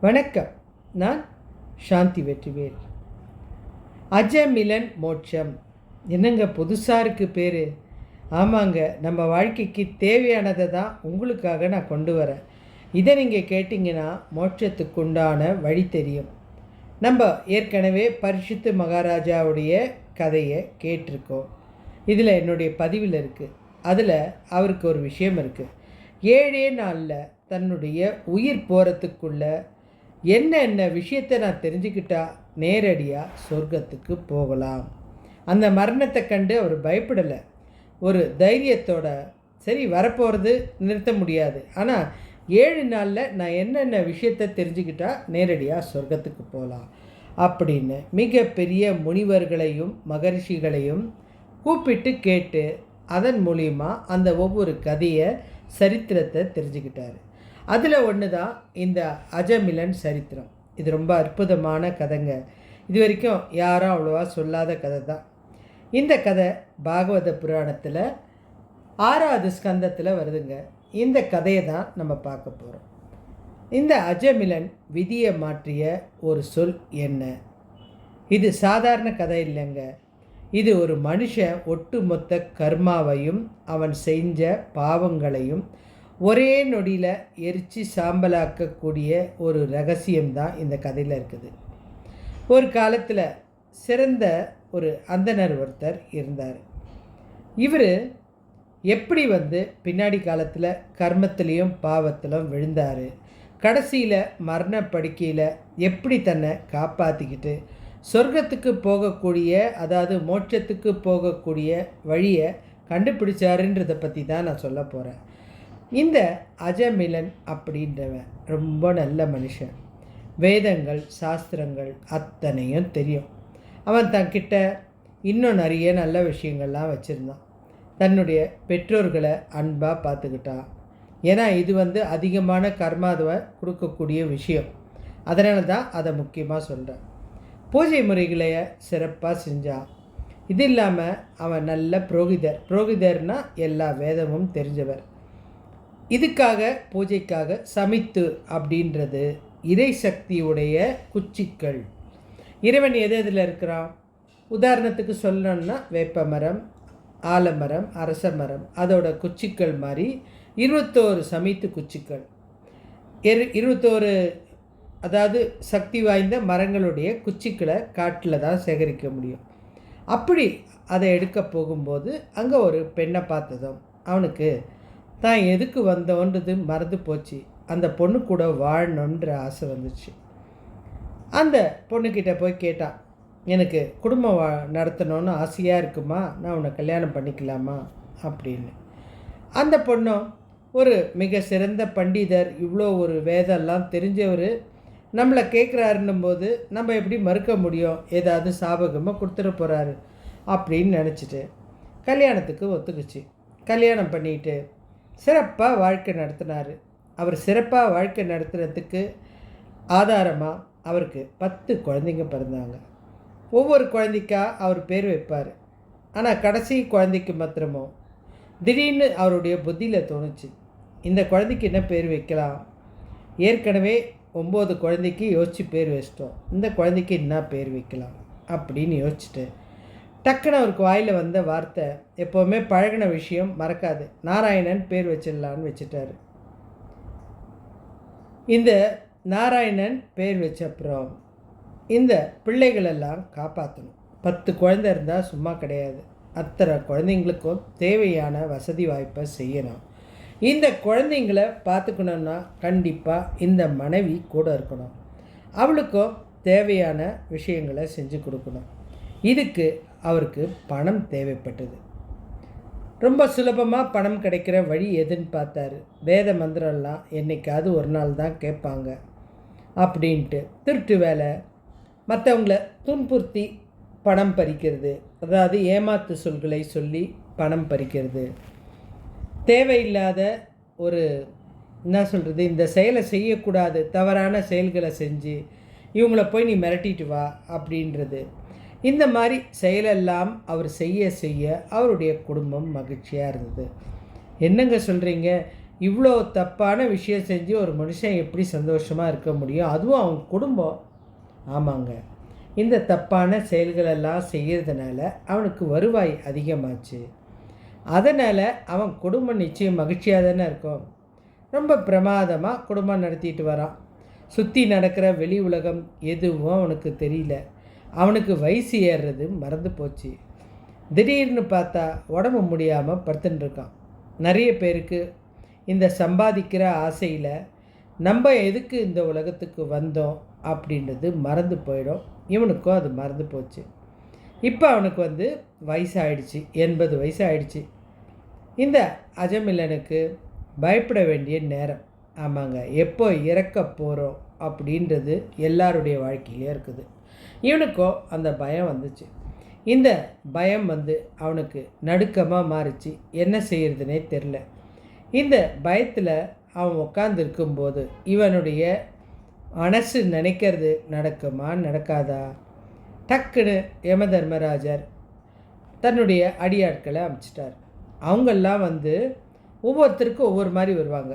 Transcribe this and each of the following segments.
வணக்கம். நான் சாந்தி வெற்றிவேல். அஜமிலன் மோட்சம். என்னங்க புதுசாக இருக்குது பேர்? ஆமாங்க, நம்ம வாழ்க்கைக்கு தேவையானதை தான் உங்களுக்காக நான் கொண்டு வரேன். இதை நீங்கள் கேட்டிங்கன்னா மோட்சத்துக்கு உண்டான வழி தெரியும். நம்ம ஏற்கனவே பரிசுத்த மகாராஜாவுடைய கதையை கேட்டிருக்கோம். இதில் என்னுடைய பதிவில் இருக்குது. அதில் அவருக்கு ஒரு விஷயம் இருக்குது. 7 நாளில் தன்னுடைய உயிர் போகிறதுக்குள்ள என்ன விஷயத்தை நான் தெரிஞ்சுக்கிட்டா நேரடியாக சொர்க்கத்துக்கு போகலாம். அந்த மரணத்தை கண்டு அவர் பயப்படலை. ஒரு தைரியத்தோட, சரி வரப்போகிறது நிறுத்த முடியாது, ஆனால் 7 நாளில் நான் என்னென்ன விஷயத்தை தெரிஞ்சுக்கிட்டா நேரடியாக சொர்க்கத்துக்கு போகலாம் அப்படின்னு மிகப்பெரிய முனிவர்களையும் மகரிஷிகளையும் கூப்பிட்டு கேட்டு அதன் மூலிமா அந்த ஒவ்வொரு கதையை சரித்திரத்தை தெரிஞ்சுக்கிட்டார். அதில் ஒன்று தான் இந்த அஜமிலன் சரித்திரம். இது ரொம்ப அற்புதமான கதைங்க. இது வரைக்கும் யாரும் அவ்வளோவா சொல்லாத கதை தான். இந்த கதை பாகவத புராணத்தில் 6வது ஸ்கந்தத்தில் வருதுங்க. இந்த கதையை தான் நம்ம பார்க்க போகிறோம். இந்த அஜமிலன் விதியை மாற்றிய ஒரு சொல் என்ன? இது சாதாரண கதை இல்லைங்க. இது ஒரு மனுஷன் ஒட்டுமொத்த கர்மாவையும் அவன் செஞ்ச பாவங்களையும் ஒரே நொடியில் எரித்து சாம்பலாக்கக்கூடிய ஒரு ரகசியம்தான் இந்த கதையில் இருக்குது. ஒரு காலத்தில் சிறந்த ஒரு அந்தனர் ஒருத்தர் இருந்தார். இவர் எப்படி பின்னாடி காலத்தில் கர்மத்திலையும் பாவத்திலும் விழுந்தார், கடைசியில் மரண படுக்கையில் எப்படி தன்னை காப்பாற்றிக்கிட்டு சொர்க்கத்துக்கு போகக்கூடிய, அதாவது மோட்சத்துக்கு போகக்கூடிய வழியை கண்டுபிடிச்சாருன்றதை பற்றி தான் நான் சொல்ல போகிறேன். இந்த அஜமிலன் அப்படின்றவன் ரொம்ப நல்ல மனுஷன். வேதங்கள் சாஸ்திரங்கள் அத்தனையும் தெரியும். அவன் தன்கிட்ட இன்னும் நிறைய நல்ல விஷயங்கள்லாம் வச்சுருந்தான். தன்னுடைய பெற்றோர்களை அன்பாக பார்த்துக்கிட்டான். ஏன்னா இது அதிகமான கர்மாவை கொடுக்கக்கூடிய விஷயம். அதனால தான் அதை முக்கியமாக சொல்கிறேன். பூஜை முறைகளை சிறப்பாக செஞ்சான். இது இல்லாமல் அவன் நல்ல புரோகிதர்னால் எல்லா வேதமும் தெரிஞ்சவர். இதுக்காக பூஜைக்காக சமித்து அப்படின்றது இறை சக்தியுடைய குச்சிக்கள். இறைவன் எதில் இருக்கிறான்? உதாரணத்துக்கு சொல்லணும்னா வேப்ப மரம், ஆலமரம், அரச மரம், அதோட குச்சிக்கள் மாதிரி 21 சமித்து குச்சிக்கள், 21 அதாவது சக்தி வாய்ந்த மரங்களுடைய குச்சிக்களை காட்டில் தான் சேகரிக்க முடியும். அப்படி அதை எடுக்க போகும்போது அங்கே ஒரு பெண்ணை பார்த்ததும் அவனுக்கு தான் எதுக்கு வந்தோன்றது மறந்து போச்சு. அந்த பொண்ணு கூட வாழணுன்ற ஆசை வந்துச்சு. அந்த பொண்ணுக்கிட்ட போய் கேட்டான், எனக்கு குடும்பம் நடத்தணும்னு ஆசையாக இருக்குமா, நான் உன்னை கல்யாணம் பண்ணிக்கலாமா அப்படின்னு. அந்த பொண்ணும் ஒரு மிக சிறந்த பண்டிதர், இவ்வளோ ஒரு வேதம்லாம் தெரிஞ்சவர் நம்மளை கேட்குறாருன்னும் போது நம்ம எப்படி மறுக்க முடியும்? ஏதாவது சாபகமாக கொடுத்துட போகிறாரு அப்படின்னு நினச்சிட்டு கல்யாணத்துக்கு ஒத்துக்குச்சு. கல்யாணம் பண்ணிட்டு சிறப்பாக வாழ்க்கை நடத்தினார். அவர் சிறப்பாக வாழ்க்கை நடத்துறதுக்கு ஆதாரமாக அவருக்கு 10 குழந்தைங்க பிறந்தாங்க. ஒவ்வொரு குழந்தைக்கா அவர் பேர் வைப்பார். ஆனால் கடைசி குழந்தைக்கு மாத்திரமோ திடீர்னு அவருடைய புத்தியில் தோணுச்சு, இந்த குழந்தைக்கு என்ன பேர் வைக்கலாம்? ஏற்கனவே 9 குழந்தைக்கு யோசித்து பேர் வச்சிட்டோம், இந்த குழந்தைக்கு என்ன பேர் வைக்கலாம் அப்படின்னு யோசிச்சுட்டு டக்குன்னு அவருக்கு வாயில் வந்த வார்த்தை, எப்போவுமே பழகின விஷயம் மறக்காது, நாராயணன் பேர் வச்சிடலான்னு வச்சுட்டாரு. இந்த நாராயணன் பேர் வச்ச அப்புறம் இந்த பிள்ளைகளெல்லாம் காப்பாற்றணும். 10 குழந்தை இருந்தால் சும்மா கிடையாது. அத்தனை குழந்தைங்களுக்கும் தேவையான வசதி வாய்ப்பை செய்யணும். இந்த குழந்தைங்களை பார்த்துக்கணுன்னா கண்டிப்பாக இந்த மனைவி கூட இருக்கணும். அவளுக்கும் தேவையான விஷயங்களை செஞ்சு கொடுக்கணும். இதுக்கு அவருக்கு பணம் தேவைப்பட்டது. ரொம்ப சுலபமாக பணம் கிடைக்கிற வழி எதுன்னு பார்த்தாரு. வேத மந்திரம்லாம் என்றைக்காவது ஒரு நாள் தான் கேட்பாங்க அப்படின்ட்டு திருட்டு வேலை, மற்றவங்கள துன்புறுத்தி பணம் பறிக்கிறது, அதாவது ஏமாத்து சொல்களை சொல்லி பணம் பறிக்கிறது, தேவையில்லாத ஒரு இந்த செயலை செய்யக்கூடாது, தவறான செயல்களை செஞ்சு இவங்கள போய் நீ மிரட்டிட்டு வா அப்படின்றது, இந்த மாதிரி செயலெல்லாம் அவர் செய்ய அவருடைய குடும்பம் மகிழ்ச்சியாக இருந்தது. என்னங்க சொல்கிறீங்க, இவ்வளோ தப்பான விஷயம் செஞ்சு ஒரு மனுஷன் எப்படி சந்தோஷமாக இருக்க முடியும்? அதுவும் அவன் குடும்பம். ஆமாங்க, இந்த தப்பான செயல்களெல்லாம் செய்கிறதுனால அவனுக்கு வருவாய் அதிகமாச்சு. அதனால் அவன் குடும்பம் நிச்சயம் மகிழ்ச்சியாக தானே இருக்கும். ரொம்ப பிரமாதமாக குடும்பம் நடத்திட்டு வரான். சுற்றி நடக்கிற வெளி உலகம் எதுவும் அவனுக்கு தெரியல. அவனுக்கு வயசு ஏறுறது மறந்து போச்சு. திடீர்னு பார்த்தா உடம்பு முடியாமல் படுத்துன்னு இருக்கான். நிறைய பேருக்கு இந்த சம்பாதிக்கிற ஆசையில் நம்ம எதுக்கு இந்த உலகத்துக்கு வந்தோம் அப்படின்றது மறந்து போயிடும். இவனுக்கும் அது மறந்து போச்சு. இப்போ அவனுக்கு வயசாகிடுச்சு, 80 வயசு ஆயிடுச்சு. இந்த அஜமிலனுக்கு பயப்பட வேண்டிய நேரம். ஆமாங்க, எப்போ இறக்க போகிறோம் அப்படின்றது எல்லாருடைய வாழ்க்கையிலே இருக்குது. இவனுக்கும் அந்த பயம் வந்துச்சு. இந்த பயம் அவனுக்கு நடுக்கமாக மாறிச்சு. என்ன செய்கிறதுனே தெரில. இந்த பயத்தில் அவன் உட்காந்துருக்கும்போது இவனுடைய மனசு நினைக்கிறது நடக்குமா நடக்காதா? டக்குன்னு யமதர்மராஜர் தன்னுடைய அடியாட்களை அனுப்பிச்சிட்டார். அவங்கெல்லாம் ஒவ்வொருத்தருக்கும் ஒவ்வொரு மாதிரி வருவாங்க.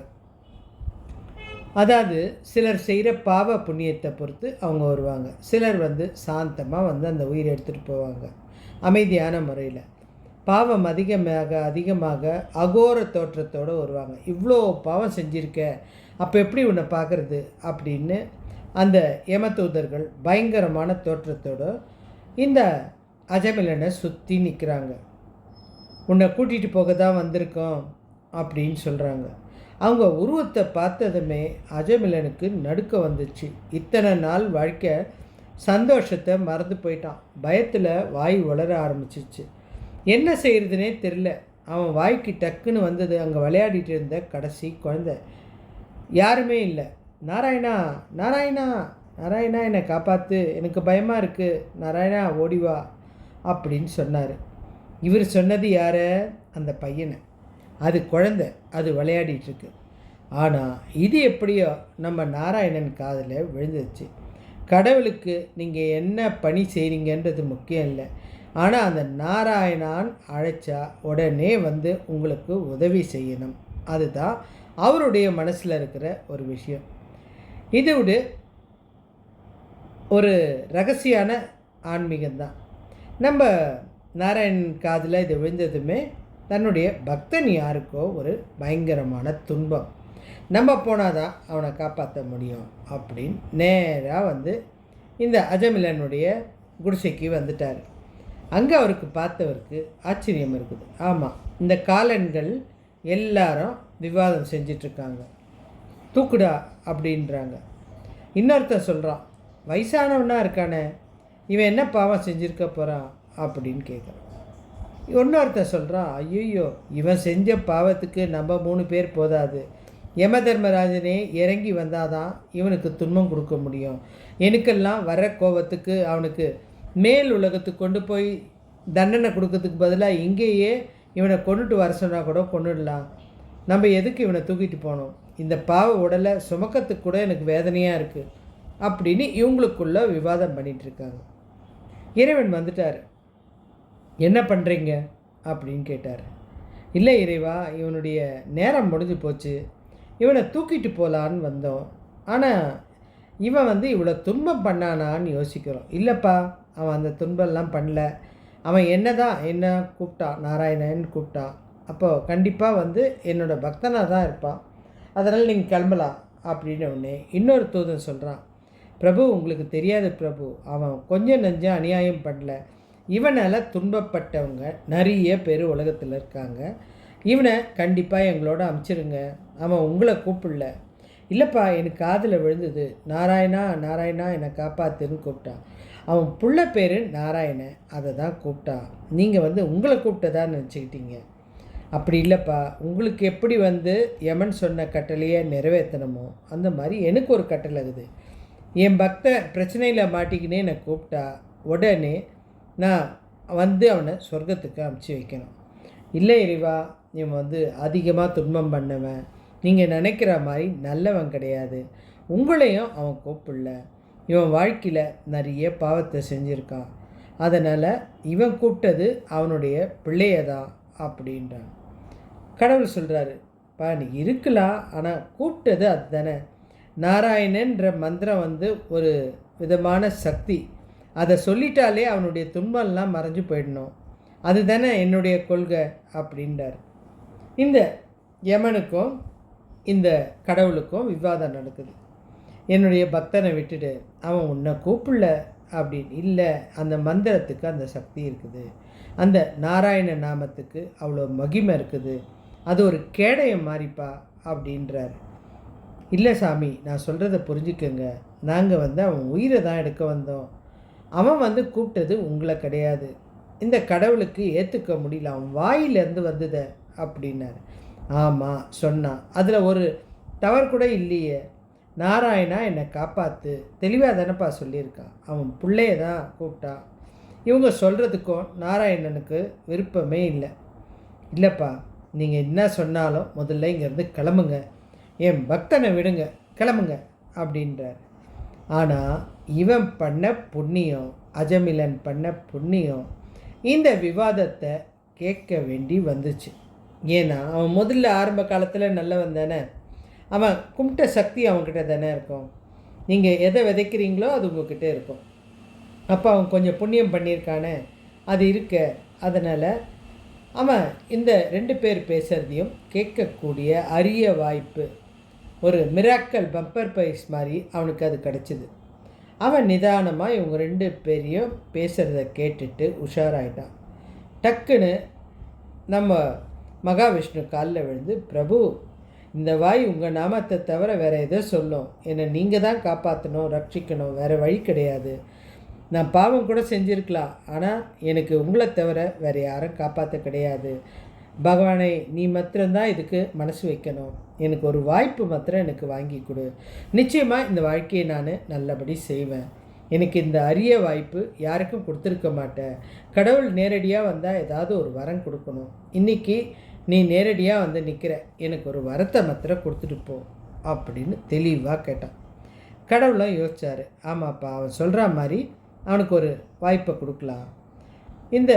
அதாவது சிலர் செய்கிற பாவ புண்ணியத்தை பொறுத்து அவங்க வருவாங்க. சிலர் சாந்தமாக அந்த உயிரை எடுத்துகிட்டு போவாங்க அமைதியான முறையில். பாவம் அதிகமாக அகோர தோற்றத்தோடு வருவாங்க. இவ்வளோ பாவம் செஞ்சுருக்க, அப்போ எப்படி உன்னை பார்க்குறது அப்படின்னு அந்த யமதூதர்கள் பயங்கரமான தோற்றத்தோடு இந்த அஜமிலனை சுற்றி நிற்கிறாங்க. உன்னை கூட்டிகிட்டு போக தான் வந்திருக்கோம் அப்படின்னு சொல்கிறாங்க. அவங்க உருவத்தை பார்த்ததுமே அஜமிலனுக்கு நடுக்க வந்துச்சு. இத்தனை நாள் வாழ்க்கை சந்தோஷத்தை மறந்து போயிட்டான். பயத்தில் வாய் வளர ஆரம்பிச்சிச்சு. என்ன செய்கிறதுனே தெரில. அவன் வாய்க்கு டக்குன்னு அங்கே விளையாடிட்டு இருந்த கடைசி குழந்தை. யாருமே இல்லை. நாராயணா, நாராயணா, நாராயணா, என்னை காப்பாற்று, எனக்கு பயமாக இருக்குது, நாராயணா ஓடிவா அப்படின்னு சொன்னார். இவர் சொன்னது யார? அந்த பையனை. அது குழந்தை, அது விளையாடிட்டுருக்கு. ஆனால் இது எப்படியோ நம்ம நாராயணன் காதில் விழுந்துச்சு. கடவுளுக்கு நீங்கள் என்ன பணி செய்கிறீங்கன்றது முக்கியம் இல்லை. ஆனால் அந்த நாராயணான் அழைச்சா உடனே உங்களுக்கு உதவி செய்யணும். அதுதான் அவருடைய மனசில் இருக்கிற ஒரு விஷயம். இது ஒரு ரகசியான ஆன்மீகம்தான். நம்ம நாராயணன் காதில் இது விழுந்ததுமே தன்னுடைய பக்தன் யாருக்கோ ஒரு பயங்கரமான துன்பம், நம்ம போனால் தான் அவனை காப்பாற்ற முடியும் அப்படின்னு நேராக இந்த அஜமிலனுடைய குடிசைக்கு வந்துட்டார். அங்கே அவருக்கு பார்த்தவருக்கு ஆச்சரியம் இருக்குது. ஆமாம், இந்த காலன்கள் எல்லாரும் விவாதம் செஞ்சிட்ருக்காங்க. தூக்குடா அப்படின்றாங்க. இன்னொருத்தர் சொல்கிறான், வயசானவனா இருக்கானே, இவன் என்ன பாவம் செஞ்சுருக்க போகிறான் அப்படின்னு கேட்குறான். இன்னொருத்தர் சொல்கிறான், ஐயோ, இவன் செஞ்ச பாவத்துக்கு நம்ம 3 பேர் போதாது, யமதர்மராஜனே இறங்கி வந்தால் தான் இவனுக்கு துன்பம் கொடுக்க முடியும். எனக்கெல்லாம் வர கோபத்துக்கு அவனுக்கு மேல் உலகத்துக்கு கொண்டு போய் தண்டனை கொடுக்கறதுக்கு பதிலாக இங்கேயே இவனை கொண்டுட்டு வர சொன்னால் கூட கொண்டுடலாம். நம்ம எதுக்கு இவனை தூக்கிட்டு போனோம்? இந்த பாவ உடலை சுமக்கிறதுக்கு கூட எனக்கு வேதனையாக இருக்குது அப்படின்னு இவங்களுக்குள்ள விவாதம் பண்ணிகிட்ருக்காங்க. இறைவன் வந்துட்டார். என்ன பண்ணுறீங்க அப்படின்னு கேட்டார். இல்லை இறைவா, இவனுடைய நேரம் முடிஞ்சு போச்சு, இவனை தூக்கிட்டு போகலான்னு வந்தோம். ஆனால் இவன் இவ்வளோ துன்பம் பண்ணானான்னு யோசிக்கிறோம். இல்லைப்பா, அவன் அந்த துன்பம்லாம் பண்ணல. அவன் என்ன கூப்பிட்டான், நாராயணன் கூப்பிட்டான். அப்போது கண்டிப்பாக என்னோடய பக்தனாக தான் இருப்பான். அதனால் நீங்கள் கிளம்பலாம் அப்படின்னு உடனே இன்னொரு தூதன் சொல்கிறான், பிரபு, உங்களுக்கு தெரியாது பிரபு, அவன் கொஞ்சம் நெஞ்சம் அநியாயம் பண்ணல. இவனால் துன்பப்பட்டவங்க நிறைய பேர் உலகத்தில் இருக்காங்க. இவனை கண்டிப்பாக எங்களோட அனுப்பிச்சிருங்க. அவன் உங்களை கூப்பிடல. இல்லைப்பா, எனக்கு காதில் விழுந்தது, நாராயணா, நாராயணா, என்னை காப்பாற்றுன்னு கூப்பிட்டான். அவன் புள்ள பேர் நாராயணன், அதை தான் கூப்பிட்டான். நீங்கள் உங்களை கூப்பிட்டதான்னு நினச்சிக்கிட்டீங்க. அப்படி இல்லைப்பா, உங்களுக்கு எப்படி யமன் சொன்ன கட்டளையை நிறைவேற்றணுமோ அந்த மாதிரி எனக்கு ஒரு கட்டளை இருக்குது. என் பக்த பிரச்சனையில் மாட்டிக்கினே என்னை கூப்பிட்டா உடனே நான் அவனை சொர்க்கத்துக்கு அனுப்பிச்சி வைக்கணும். இல்லை இறைவா, இவன் அதிகமாக துன்பம் பண்ணவன், நீங்கள் நினைக்கிற மாதிரி நல்லவன் கிடையாது. உங்களையும் அவன் கூப்பிடல. இவன் வாழ்க்கையில் நிறைய பாவத்தை செஞ்சுருக்கான். அதனால் இவன் கூப்பிட்டது அவனுடைய பிள்ளைய தான் அப்படின்றான். கடவுள் சொல்கிறாரு, நீ இருக்கலாம், ஆனால் கூப்பிட்டது அதுதானே. நாராயணன்ற மந்திரம் ஒரு விதமான சக்தி. அதை சொல்லிட்டாலே அவனுடைய துன்பம்லாம் மறைஞ்சு போயிடணும். அதுதானே என்னுடைய கொள்கை அப்படின்றார். இந்த யமனுக்கும் இந்த கடவுளுக்கும் விவாதம் நடக்குது. என்னுடைய பக்தனை விட்டுட்டு அவன் உன்னை கூப்பிடல அப்படின்னு. இல்லை, அந்த மந்திரத்துக்கு அந்த சக்தி இருக்குது, அந்த நாராயண நாமத்துக்கு அவ்வளோ மகிமை இருக்குது, அது ஒரு கேடயம் மாறிப்பா அப்படின்றார். இல்லை சாமி, நான் சொல்கிறத புரிஞ்சுக்கங்க, நாங்கள் அவன் உயிரை தான் எடுக்க வந்தோம். அவன் கூப்பிட்டது உங்களை கிடையாது. இந்த கடவுளுக்கு ஏற்றுக்க முடியல, அவன் வாயிலேருந்து வந்தத அப்படின்னார். ஆமாம் சொன்னான், அதில் ஒரு தவறு கூட இல்லையே. நாராயணா என்னை காப்பாற்று தெளிவாக தானப்பா சொல்லியிருக்கான். அவன் பிள்ளைய தான் கூப்பிட்டான். இவங்க சொல்கிறதுக்கும் நாராயணனுக்கு விருப்பமே இல்லை. இல்லைப்பா, நீங்கள் என்ன சொன்னாலும் முதல்ல இங்கேருந்து கிளம்புங்க, என் பக்தனை விடுங்க, கிளம்புங்க அப்படின்றார். ஆனால் இவன் பண்ண புண்ணியம், அஜமிலன் பண்ண புண்ணியம் இந்த விவாதத்தை கேட்க வேண்டி வந்துச்சு. ஏன்னா அவன் முதல்ல ஆரம்ப காலத்தில் நல்லவன் தானே, அவன் கும்பிட்ட சக்தி அவன்கிட்ட தானே இருக்கும். நீங்கள் எதை விதைக்கிறீங்களோ அது உங்கள்கிட்ட இருக்கும். அப்போ அவன் கொஞ்சம் புண்ணியம் பண்ணியிருக்கானே, அது இருக்க. அதனால் அவன் இந்த 2 பேர் பேசுகிறதையும் கேட்கக்கூடிய அரிய வாய்ப்பு, ஒரு மிராக்கல் பம்பர் ப்ரைஸ் மாதிரி அவனுக்கு அது கிடச்சிது. அவன் நிதானமாக இவங்க 2 பேரையும் பேசுகிறத கேட்டுட்டு உஷாராயிட்டான். டக்குன்னு நம்ம மகாவிஷ்ணு காலில் விழுந்து, பிரபு, இந்த வாய் உங்கள் நாமத்தை தவிர வேறு எதோ சொல்லும், என்னை நீங்கள் தான் காப்பாற்றணும், ரட்சிக்கணும், வேறு வழி கிடையாது. நான் பாவம் கூட செஞ்சுருக்கலாம், ஆனால் எனக்கு உங்களை தவிர வேறு யாரும் காப்பாற்ற கிடையாது. பகவானை, நீ மாத்திரம்தான் இதுக்கு மனசு வைக்கணும். எனக்கு ஒரு வாய்ப்பு மாத்திரம் எனக்கு வாங்கி கொடு. நிச்சயமாக இந்த வாழ்க்கையை நான் நல்லபடி செய்வேன். எனக்கு இந்த அரிய வாய்ப்பு யாருக்கும் கொடுத்துருக்க மாட்டேன். கடவுள் நேரடியாக வந்தால் ஏதாவது ஒரு வரம் கொடுக்கணும். இன்றைக்கி நீ நேரடியாக நிற்கிற, எனக்கு ஒரு வரத்தை மாத்திரம் கொடுத்துட்டு போ அப்படின்னு தெளிவாக கேட்டான். கடவுளும் யோசித்தார். ஆமாப்பா, அவன் சொல்கிற மாதிரி அவனுக்கு ஒரு வாய்ப்பை கொடுக்கலாம். இந்த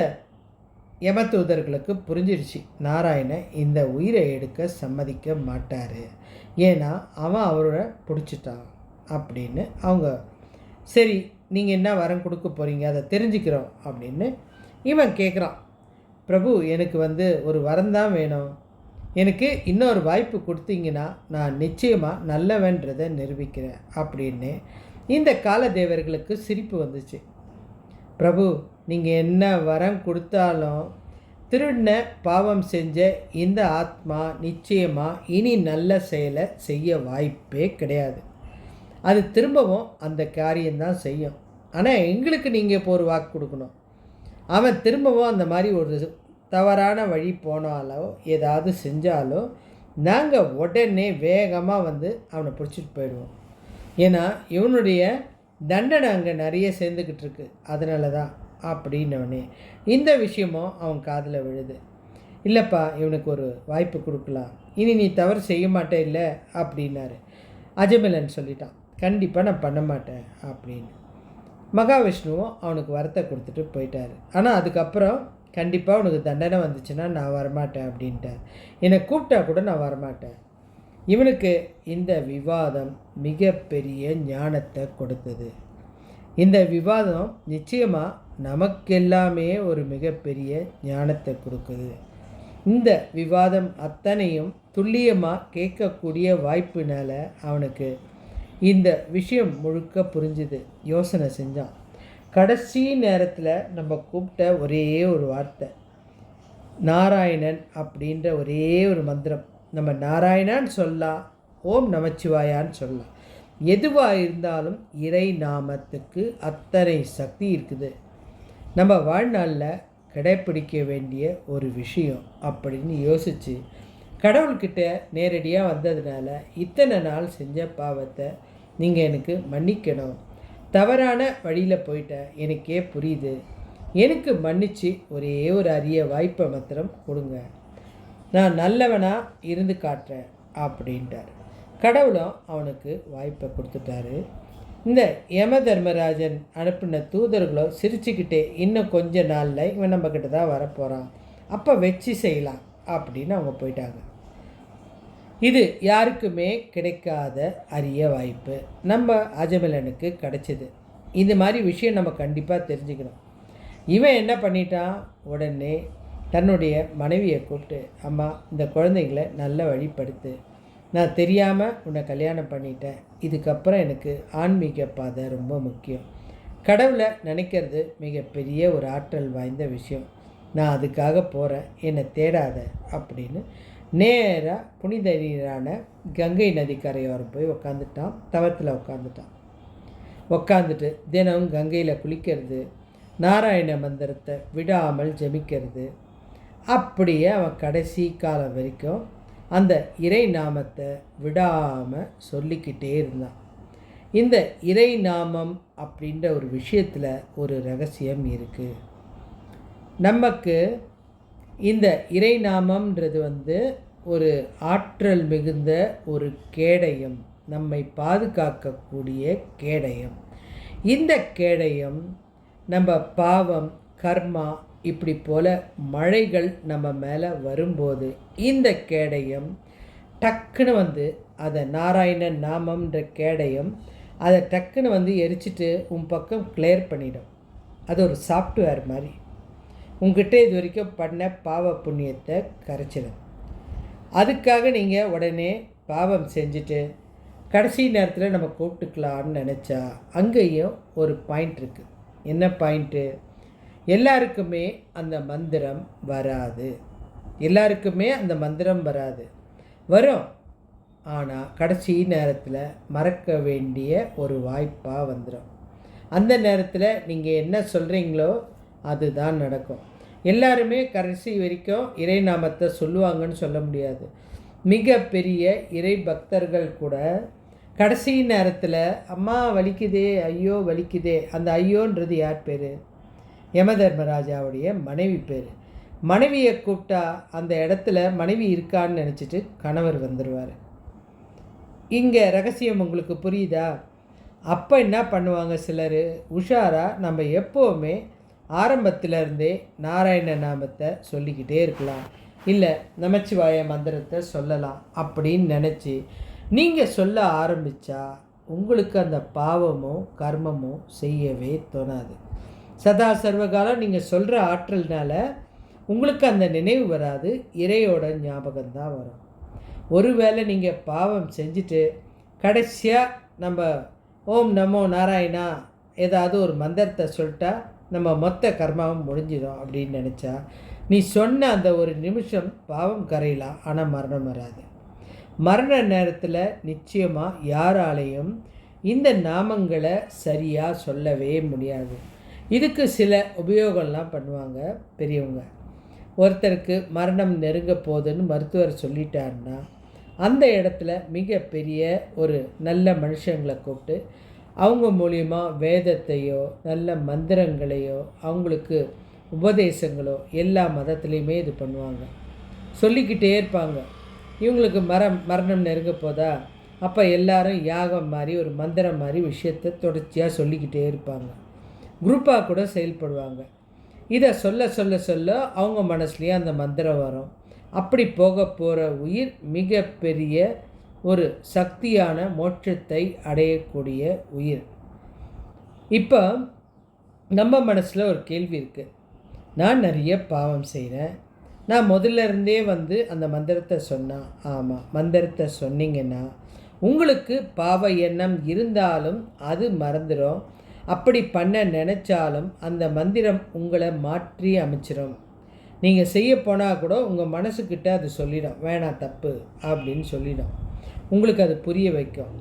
யமதூதர்களுக்கு புரிஞ்சிடுச்சு, நாராயணன் இந்த உயிரை எடுக்க சம்மதிக்க மாட்டார், ஏன்னா அவன் அவரை பிடிச்சிட்டான் அப்படின்னு. அவங்க சரி, நீங்கள் என்ன வரம் கொடுக்க போகிறீங்க, அதை தெரிஞ்சுக்கிறோம் அப்படின்னு இவன் கேட்குறான். பிரபு, எனக்கு ஒரு வரம் தான் வேணும். எனக்கு இன்னொரு வாய்ப்பு கொடுத்தீங்கன்னா நான் நிச்சயமாக நல்லவன்றதை நிரூபிக்கிறேன் அப்படின்னு. இந்த காலதேவர்களுக்கு சிரிப்பு வந்துச்சு. பிரபு, நீங்கள் என்ன வரம் கொடுத்தாலும் திருடின பாவம் செஞ்ச இந்த ஆத்மா நிச்சயமாக இனி நல்ல செயலை செய்ய வாய்ப்பே கிடையாது. அது திரும்பவும் அந்த காரியம்தான் செய்யும். ஆனால் எங்களுக்கு நீங்கள் இப்போ ஒரு வாக்கு கொடுக்கணும். அவன் திரும்பவும் அந்த மாதிரி ஒரு தவறான வழி போனாலோ ஏதாவது செஞ்சாலோ நாங்கள் உடனே வேகமாக அவனை பிடிச்சிட்டு போயிடுவோம். ஏன்னா இவனுடைய தண்டனை அங்கே நிறைய சேர்ந்துக்கிட்டு இருக்கு, அதனால தான் அப்படின்னவனே இந்த விஷயமும் அவன் காதில் விழுது. இல்லைப்பா, இவனுக்கு ஒரு வாய்ப்பு கொடுக்கலாம், இனி நீ தவறு செய்ய மாட்டே இல்லை அப்படின்னாரு. அஜமிலன் சொல்லிட்டான், கண்டிப்பாக நான் பண்ண மாட்டேன் அப்படின்னு. மகாவிஷ்ணுவும் அவனுக்கு வரத்தை கொடுத்துட்டு போயிட்டார். ஆனால் அதுக்கப்புறம் கண்டிப்பாக உனக்கு தண்டனை வந்துச்சுன்னா நான் வரமாட்டேன் அப்படின்ட்டார். என்னை கூப்பிட்டா கூட நான் வரமாட்டேன். இவனுக்கு இந்த விவாதம் மிகப்பெரிய ஞானத்தை கொடுத்தது. இந்த விவாதம் நிச்சயமாக நமக்கெல்லாமே ஒரு மிகப்பெரிய ஞானத்தை கொடுக்குது. இந்த விவாதம் அத்தனையும் துல்லியமாக கேட்கக்கூடிய வாய்ப்பினால் அவனுக்கு இந்த விஷயம் முழுக்க புரிஞ்சுது. யோசனை செஞ்சான். கடைசி நேரத்தில் நம்ம கூப்பிட்ட ஒரே ஒரு வார்த்தை நாராயணன் அப்படின்ற ஒரே ஒரு மந்திரம். நம்ம நாராயணான்னு சொல்லலாம், ஓம் நமச்சிவாயான்னு சொல்லலாம். எதுவாக இருந்தாலும் இறை நாமத்துக்கு அத்தனை சக்தி இருக்குது. நம்ம வாழ்நாளில் கடைப்பிடிக்க வேண்டிய ஒரு விஷயம் அப்படின்னு யோசித்து கடவுள்கிட்ட நேரடியாக வந்ததுனால இத்தனை நாள் செஞ்ச பாவத்தை நீங்கள் எனக்கு மன்னிக்கணும். தவறான வழியில் போயிட்டேன், எனக்கே புரியுது, எனக்கு மன்னித்து ஒரே ஒரு அரிய வாய்ப்பை மாத்திரம் கொடுங்க, நான் நல்லவனாக இருந்து காட்டுறேன் அப்படின்ட்டார். கடவுளும் அவனுக்கு வாய்ப்பை கொடுத்துட்டாரு. இந்த யம தர்மராஜன் அனுப்பின தூதர்களோ சிரிச்சுக்கிட்டே, இன்னும் கொஞ்ச நாளில் இவன் நம்மக்கிட்ட தான் வரப்போகிறான், அப்போ வச்சு செய்யலாம் அப்படின்னு அவங்க போயிட்டாங்க. இது யாருக்குமே கிடைக்காத அரிய வாய்ப்பு நம்ம அஜமிலனுக்கு கிடைச்சிது. இந்த மாதிரி விஷயம் நம்ம கண்டிப்பாக தெரிஞ்சுக்கணும். இவன் என்ன பண்ணிட்டான், உடனே தன்னுடைய மனைவியை கூப்பிட்டு, அம்மா இந்த குழந்தைகளை நல்ல வழிப்படுத்து, நான் தெரியாமல் உன்னை கல்யாணம் பண்ணிட்டேன், இதுக்கப்புறம் எனக்கு ஆன்மீக பாதை ரொம்ப முக்கியம், கடவுளை நினைக்கிறது மிகப்பெரிய ஒரு ஆற்றல் வாய்ந்த விஷயம், நான் அதுக்காக போகிறேன், என்னை தேடாத அப்படின்னு நேராக புனித நீரான கங்கை நதி கரையோரம் போய் உக்காந்துட்டான். தவத்தில் உக்காந்துட்டு தினமும் கங்கையில் குளிக்கிறது, நாராயண மந்திரத்தை விடாமல் ஜெபிக்கிறது. அப்படியே அவன் கடைசி காலம் வரைக்கும் அந்த இறை நாமத்தை விடாமல் சொல்லிக்கிட்டே இருந்தான். இந்த இறை நாமம் அப்படின்ற ஒரு விஷயத்தில் ஒரு ரகசியம் இருக்குது. நமக்கு இந்த இறை நாமம்ன்றது ஒரு ஆற்றல் மிகுந்த ஒரு கேடயம், நம்மை பாதுகாக்கக்கூடிய கேடயம். இந்த கேடயம் நம்ம பாவம், கர்மா இப்படி போல் மழைகள் நம்ம மேலே வரும்போது இந்த கேடயம் டக்குன்னு அதை நாராயண நாமம்ன்ற கேடயம் அதை டக்குன்னு எரிச்சிட்டு உன் பக்கம் கிளியர் பண்ணிடும். அது ஒரு சாஃப்ட்வேர் மாதிரி உங்ககிட்ட இது வரைக்கும் பண்ண பாவ புண்ணியத்தை கரைச்சிடும். அதுக்காக நீங்கள் உடனே பாவம் செஞ்சுட்டு கடைசி நேரத்தில் நம்ம கூப்பிட்டுக்கலான்னு நினச்சா அங்கேயும் ஒரு பாயிண்ட் இருக்குது. என்ன பாயிண்ட்டு? எல்லாருக்குமே அந்த மந்திரம் வராது. வரும். ஆனால் கடைசி நேரத்தில் மறக்க வேண்டிய ஒரு வாய்ப்பாக வந்துடும். அந்த நேரத்தில் நீங்கள் என்ன சொல்கிறீங்களோ அதுதான் நடக்கும். எல்லாருமே கடைசி வரைக்கும் இறை நாமத்தை சொல்லுவாங்கன்னு சொல்ல முடியாது. மிக பெரிய இறை பக்தர்கள் கூட கடைசி நேரத்தில் அம்மா வலிக்குதே, ஐயோ வலிக்குதே, அந்த ஐயோன்றது யார் பேர்? யமதர்மராஜாவுடைய மனைவி பேர். மனைவியை கூப்பிட்டா அந்த இடத்துல மனைவி இருக்கான்னு நினச்சிட்டு கணவர் வந்துடுவார். இங்கே ரகசியம் உங்களுக்கு புரியுதா? அப்போ என்ன பண்ணுவாங்க சிலர், உஷாராக நம்ம எப்போவுமே ஆரம்பத்திலருந்தே நாராயண நாமத்தை சொல்லிக்கிட்டே இருக்கலாம், இல்லை நமச்சிவாய மந்திரத்தை சொல்லலாம் அப்படின்னு நினச்சி நீங்கள் சொல்ல ஆரம்பித்தா உங்களுக்கு அந்த பாவமும் கர்மமும் செய்யவே தோணாது. சதா சர்வகாலம் நீங்கள் சொல்கிற ஆற்றல்னால உங்களுக்கு அந்த நினைவு வராது, இறையோட ஞாபகம்தான் வரும். ஒருவேளை நீங்கள் பாவம் செஞ்சுட்டு கடைசியாக நம்ம ஓம் நமோ நாராயணா ஏதாவது ஒரு மந்திரத்தை சொல்லிட்டா நம்ம மொத்த கர்மாவும் முடிஞ்சிடும் அப்படின்னு நினச்சா நீ சொன்ன அந்த ஒரு நிமிஷம் பாவம் கரையலாம், ஆனால் மரணம் வராது. மரண நேரத்தில் நிச்சயமாக யாராலையும் இந்த நாமங்களை சரியாக சொல்லவே முடியாது. இதுக்கு சில உபயோகம்லாம் பண்ணுவாங்க பெரியவங்க. ஒருத்தருக்கு மரணம் நெருங்க போகுதுன்னு மருத்துவர் சொல்லிட்டாருன்னா அந்த இடத்துல மிகப்பெரிய ஒரு நல்ல மனுஷங்களை கூப்பிட்டு அவங்க மூலிமா வேதத்தையோ நல்ல மந்திரங்களையோ அவங்களுக்கு உபதேசங்களோ எல்லா மதத்துலேயுமே இது பண்ணுவாங்க, சொல்லிக்கிட்டே இருப்பாங்க. இவங்களுக்கு மரணம் நெருங்க போதா அப்போ எல்லாரும் யாகம் மாதிரி ஒரு மந்திரம் மாதிரி விஷயத்தை தொடர்ச்சியாக சொல்லிக்கிட்டே இருப்பாங்க. குரூப்பாக கூட செயல்படுவாங்க. இதை சொல்ல சொல்ல சொல்ல அவங்க மனசுலேயே அந்த மந்திரம் வரும். அப்படி போக போகிற உயிர் மிகப்பெரிய ஒரு சக்தியான மோட்சத்தை அடையக்கூடிய உயிர். இப்போ நம்ம மனசில் ஒரு கேள்வி இருக்குது, நான் நிறைய பாவம் செய்கிறேன், நான் முதல்ல இருந்தே அந்த மந்திரத்தை சொன்னேன். ஆமாம், மந்திரத்தை சொன்னீங்கன்னா உங்களுக்கு பாவ எண்ணம் இருந்தாலும் அது மறந்துடும். அப்படி பண்ண நினச்சாலும் அந்த மந்திரம் உங்களை மாற்றி அமைச்சிடும். நீங்கள் செய்ய போனால் கூட உங்கள் மனசுக்கிட்ட அது சொல்லிடும், வேணாம் தப்பு அப்படின்னு சொல்லிடும். உங்களுக்கு அது புரிய வைக்கும்.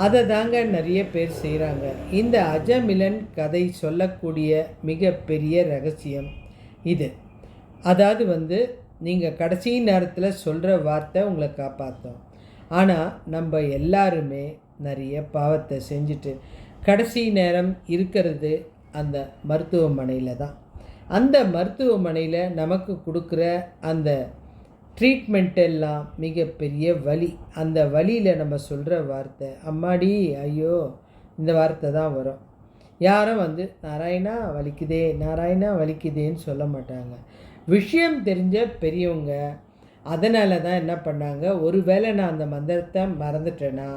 அதை தாங்க நிறைய பேர் செய்கிறாங்க. இந்த அஜமிலன் கதை சொல்லக்கூடிய மிகப்பெரிய ரகசியம் இது. அதாவது நீங்கள் கடைசி நேரத்தில் சொல்கிற வார்த்தை உங்களை காப்பாற்றும். ஆனால் நம்ம எல்லாருமே நிறைய பாவத்தை செஞ்சுட்டு கடைசி நேரம் இருக்கிறது அந்த மருத்துவமனையில் தான். அந்த மருத்துவமனையில் நமக்கு கொடுக்குற அந்த ட்ரீட்மெண்ட் எல்லாம் மிகப்பெரிய வலி. அந்த வலியில் நம்ம சொல்கிற வார்த்தை அம்மாடி ஐயோ இந்த வார்த்தை தான் வரும். யாரும் நாராயணா வலிக்குதே நாராயணா வலிக்குதேன்னு சொல்ல மாட்டாங்க. விஷயம் தெரிஞ்ச பெரியவங்க அதனால தான் என்ன பண்ணாங்க, ஒருவேளை நான் அந்த மந்திரத்தை மறந்துட்டேனா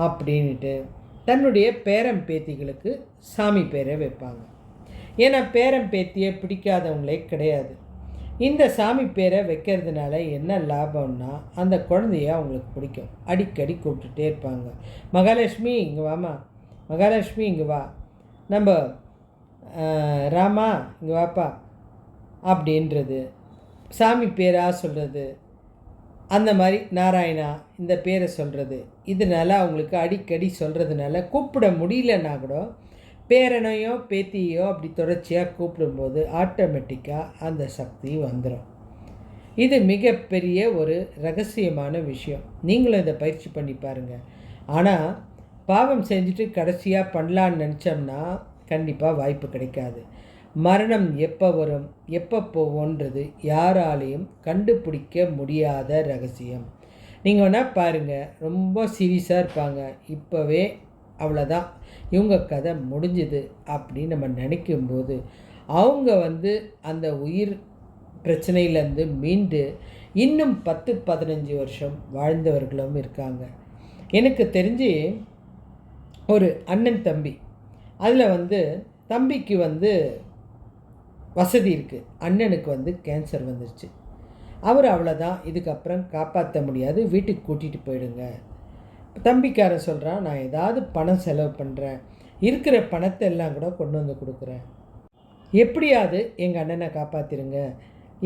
அப்படின்ட்டு தன்னுடைய பேரன் பேத்திகளுக்கு சாமி பேரை வைப்பாங்க. ஏன்னா பேரன் பேத்தியை பிடிக்காதவங்களே கிடையாது. இந்த சாமி பேரை வைக்கிறதுனால என்ன லாபம்னா, அந்த குழந்தைய அவங்களுக்கு பிடிக்கும். அடிக்கடி கூப்பிட்டுட்டே இருப்பாங்க. மகாலட்சுமி இங்கே வாம்மா, மகாலட்சுமி இங்கே வா, நம்ம ராமா இங்கே வாப்பா அப்படின்றது, சாமி பேராக சொல்கிறது, அந்த மாதிரி நாராயணா இந்த பேரை சொல்கிறது. இதனால் அவங்களுக்கு அடிக்கடி சொல்கிறதுனால கூப்பிட முடியலன்னா கூட பேரனையோ பேத்தியோ அப்படி தொடர்ச்சியாக கூப்பிடும்போது ஆட்டோமேட்டிக்காக அந்த சக்தி வந்துடும். இது மிகப்பெரிய ஒரு ரகசியமான விஷயம். நீங்களும் இதை பயிற்சி பண்ணி பாருங்கள். ஆனால் பாவம் செஞ்சுட்டு கடைசியாக பண்ணலான்னு நினச்சோம்னா கண்டிப்பாக வாய்ப்பு கிடைக்காது. மரணம் எப்போ வரும் எப்போ போவோன்றது யாராலையும் கண்டுபிடிக்க முடியாத ரகசியம். நீங்கள் வேணால் பாருங்கள், ரொம்ப சீரியஸாக இருப்பாங்க, இப்போவே அவ்வளோதான் இவங்க கதை முடிஞ்சுது அப்படின்னு நம்ம நினைக்கும்போது அவங்க அந்த உயிர் பிரச்சனையிலேருந்து மீண்டு இன்னும் 10-15 வருஷம் வாழ்ந்தவர்களும் இருக்காங்க. எனக்கு தெரிஞ்சு ஒரு அண்ணன் தம்பி, அதில் தம்பிக்கு வசதி இருக்குது, அண்ணனுக்கு கேன்சர் வந்துருச்சு. அவர் அவ்வளோதான், இதுக்கப்புறம் காப்பாற்ற முடியாது, வீட்டுக்கு கூட்டிகிட்டு போயிடுங்க. தம்பிக்காரன் சொல்கிறான், நான் ஏதாவது பணம் செலவு பண்ணுறேன், இருக்கிற பணத்தை எல்லாம் கூட கொண்டு வந்து கொடுக்குறேன், எப்படியாவது எங்கள் அண்ணனை காப்பாற்றிடுங்க.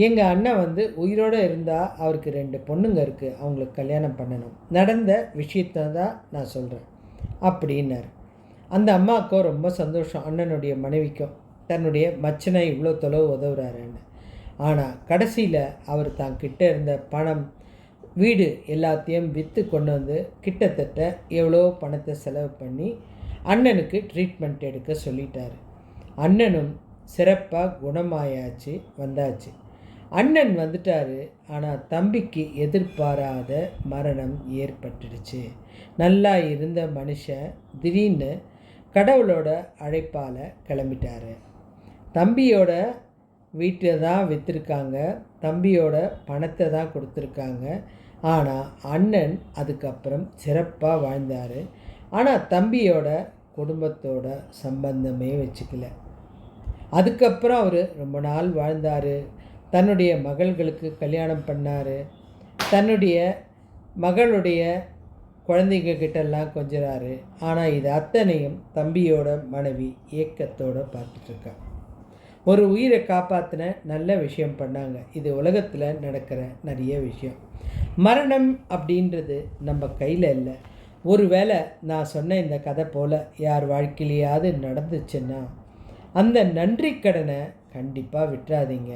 எங்கள் அண்ணன் உயிரோடு இருந்தால் அவருக்கு 2 பொண்ணுங்க இருக்குது, அவங்களுக்கு கல்யாணம் பண்ணணும், நடந்த விஷயத்தை தான் நான் சொல்கிறேன் அப்படின்னார். அந்த அம்மாவுக்கும் ரொம்ப சந்தோஷம், அண்ணனுடைய மனைவிக்கும் தன்னுடைய மச்சனை இவ்வளோ தொலைவு உதவுறாருன்னு. ஆனால் கடைசியில் அவர் தான் கிட்டே இருந்த பணம், வீடு எல்லாத்தையும் விற்று கொண்டு கிட்டத்தட்ட எவ்வளோ பணத்தை செலவு பண்ணி அண்ணனுக்கு ட்ரீட்மெண்ட் எடுக்க சொல்லிட்டார். அண்ணனும் சிறப்பாக குணமாயாச்சு, வந்தாச்சு. அண்ணன் வந்துட்டார். ஆனால் தம்பிக்கு எதிர்பாராத மரணம் ஏற்பட்டுடுச்சு. நல்லா இருந்த மனுஷன் திடீர்னு கடவுளோட அழைப்பால் கிளம்பிட்டார். தம்பியோட வீட்டை தான் விற்றுருக்காங்க, தம்பியோட பணத்தை தான் கொடுத்துருக்காங்க. ஆனால் அண்ணன் அதுக்கப்புறம் சிறப்பாக வாழ்ந்தார். ஆனால் தம்பியோட குடும்பத்தோட சம்பந்தமே வச்சுக்கல. அதுக்கப்புறம் அவர் ரொம்ப நாள் வாழ்ந்தார். தன்னுடைய மகள்களுக்கு கல்யாணம் பண்ணார். தன்னுடைய மகளுடைய குழந்தைங்க கிட்டெல்லாம் கொஞ்சறாரு. ஆனால் இது அத்தனையும் தம்பியோட மனைவி ஏக்கத்தோடு பார்த்துட்ருக்கா. ஒரு உயிரை காப்பாற்றின நல்ல விஷயம் பண்ணாங்க. இது உலகத்தில் நடக்கிற நிறைய விஷயம். மரணம் அப்படின்றது நம்ம கையில் இல்லை. ஒருவேளை நான் சொன்ன இந்த கதை போல் யார் வாழ்க்கையிலையாவது நடந்துச்சுன்னா அந்த நன்றி கடனை கண்டிப்பாக விட்டுறாதீங்க.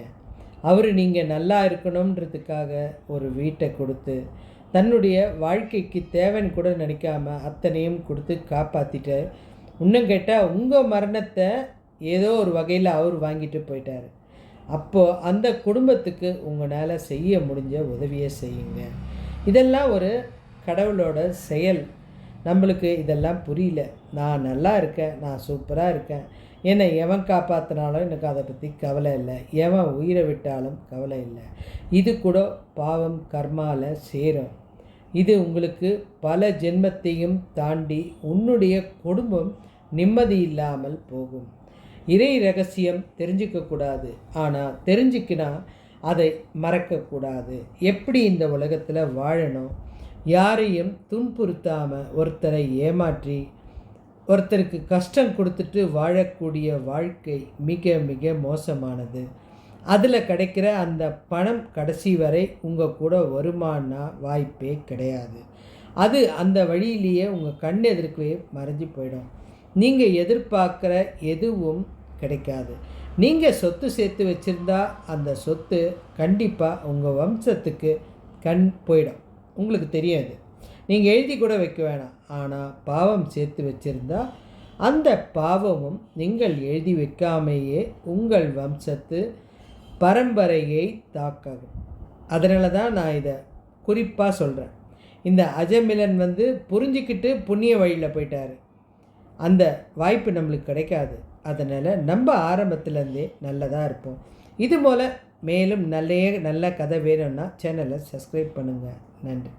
அவர் நீங்கள் நல்லா இருக்கணுன்றதுக்காக ஒரு வீட்டை கொடுத்து தன்னுடைய வாழ்க்கைக்கு தேவைன்னு கூட நினைக்காம அத்தனையும் கொடுத்து காப்பாற்றிட்டு, இன்னும் கேட்டால் உங்கள் மரணத்தை ஏதோ ஒரு வகையில் அவர் வாங்கிட்டு போயிட்டார். அப்போது அந்த குடும்பத்துக்கு உங்களால் செய்ய முடிஞ்ச உதவியை செய்யுங்க. இதெல்லாம் ஒரு கடவுளோட செயல். நம்மளுக்கு இதெல்லாம் புரியல. நான் நல்லா இருக்கேன், நான் சூப்பராக இருக்கேன், என்னை எவன் காப்பாற்றினாலும் எனக்கு அதை பற்றி கவலை இல்லை, எவன் உயிரை விட்டாலும் கவலை இல்லை. இது கூட பாவம் கர்மாவில் சேரும். இது உங்களுக்கு பல ஜென்மத்தையும் தாண்டி உன்னுடைய குடும்பம் நிம்மதி இல்லாமல் போகும். இறை ரகசியம் தெரிஞ்சிக்கக்கூடாது, ஆனால் தெரிஞ்சுக்கினா அதை மறக்கக்கூடாது. எப்படி இந்த உலகத்தில் வாழணும், யாரையும் துன்புறுத்தாமல் ஒருத்தரை ஏமாற்றி ஒருத்தருக்கு கஷ்டம் கொடுத்துட்டு வாழக்கூடிய வாழ்க்கை மிக மிக மோசமானது. அதில் கிடைக்கிற அந்த பணம் கடைசி வரை உங்கள் கூட வருமானா வாய்ப்பே கிடையாது. அது அந்த வழியிலேயே உங்கள் கண் எதிர்க்கவே மறைஞ்சு போயிடும். நீங்கள் எதிர்பார்க்குற எதுவும் கிடைக்காது. நீங்கள் சொத்து சேர்த்து வச்சுருந்தா அந்த சொத்து கண்டிப்பாக உங்கள் வம்சத்துக்கு போயிடும். உங்களுக்கு தெரியாது, நீங்கள் எழுதி கூட வைக்க வேணாம். ஆனால் பாவம் சேர்த்து வச்சுருந்தா அந்த பாவமும் நீங்கள் எழுதி வைக்காமையே உங்கள் வம்சத்து பரம்பரையை தாக்கும். அதனால தான் நான் இதை குறிப்பாக சொல்கிறேன். இந்த அஜமிலன் புரிஞ்சிக்கிட்டு புண்ணிய வழியில் போயிட்டார். அந்த வாய்ப்பு நம்மளுக்கு கிடைக்காது. அதனால் நம்ம ஆரம்பத்துலேருந்தே நல்லதாக இருப்போம். இது போல் மேலும் நல்ல கதை வேணும்னா சேனலை சப்ஸ்கிரைப் பண்ணுங்கள். நன்றி.